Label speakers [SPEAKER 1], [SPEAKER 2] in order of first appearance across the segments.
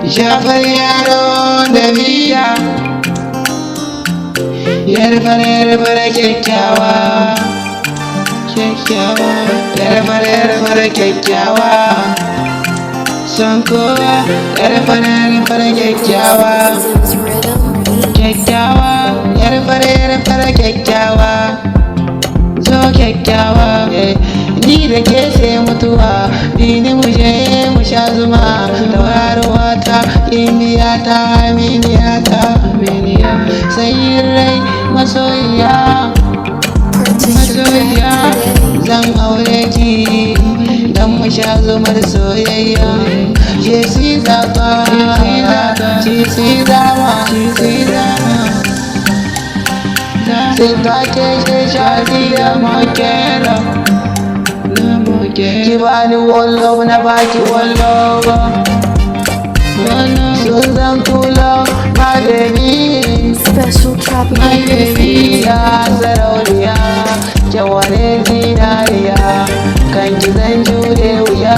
[SPEAKER 1] Jafar yaro da biya, yarfare kyakkyawa, kyakkyawa, yarfare kyakkyawa, son kowa, yarfare kyakkyawa, kyakkyawa, yarfare kyakkyawa, zo kyakkyawa, ni da ke sai mutuwa, ni mu je mu sha zuma, tauraruwa ta, imiyata, aminiyata, sai rai masoyiya, masoyiya, zan aure ki dan mu sha zumar soyayya. Je si zaba, je si zama, c'est toi que j'ai choisi de mon cœur. Ki bani wallo na baki wallo, so zan kula my baby,
[SPEAKER 2] Special tropical
[SPEAKER 1] my baby ya sarauniya, kyaware zinariya, kan ki zan jure wuya,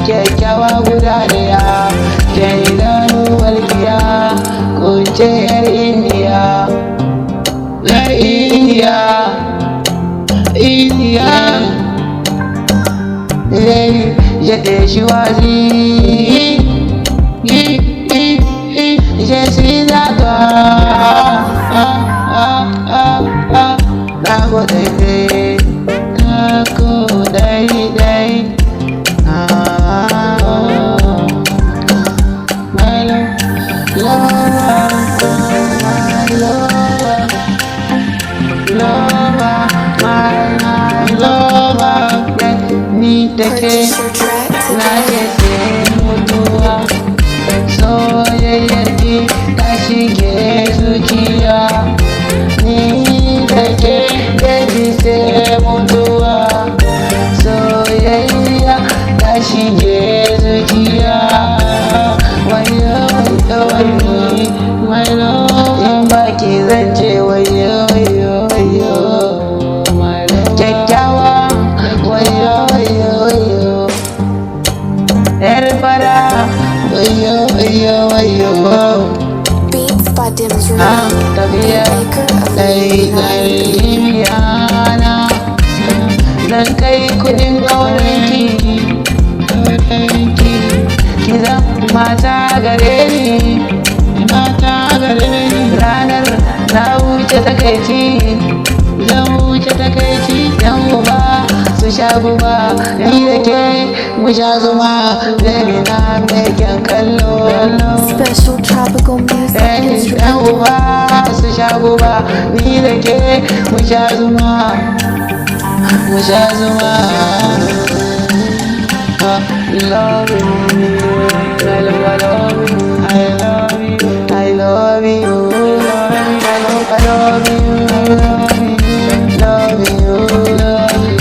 [SPEAKER 1] kyakkyawa guda daya, ke idanu walƙiya, kunce yar indiya, yar indiya, indiya. J'étais choisi, je suis à toi,
[SPEAKER 2] Purchase your track
[SPEAKER 1] na
[SPEAKER 2] today.
[SPEAKER 1] ke mutuwa, soyayyarki ta shige zuciya, ni da ke baby sai mutuwa, soyayya ta shige zuciya, wayo wayo my love, in baki zance wayo wayo wayo my love, kyakkyawa wayo wayo wayo, yar fara wayo wayo wayo,
[SPEAKER 2] Beats by Dims
[SPEAKER 1] tafiya
[SPEAKER 2] Maker of the
[SPEAKER 1] ɗai yana, zan kai kudin ƙaunanki, ki zan mata gare ni, mata gare ni, ranar na wuce takaici, zan wuce takaici, yan uba su sha guba, ni da ke mu sha zuma, baby na mai kyan kallo.
[SPEAKER 2] Special tropical music
[SPEAKER 1] Yan
[SPEAKER 2] instrumental.
[SPEAKER 1] uba su sha guba, ni da ke mu sha zuma, mu sha zuma. Love you, I love you, I love you, I love you, I love you, love you,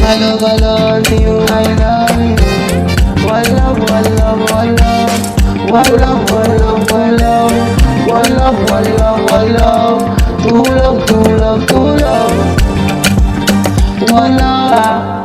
[SPEAKER 1] I love you, I love you. One love, one love, one love, one love, one love, one love, one love, one love, one love, two love, two love, two love, one love.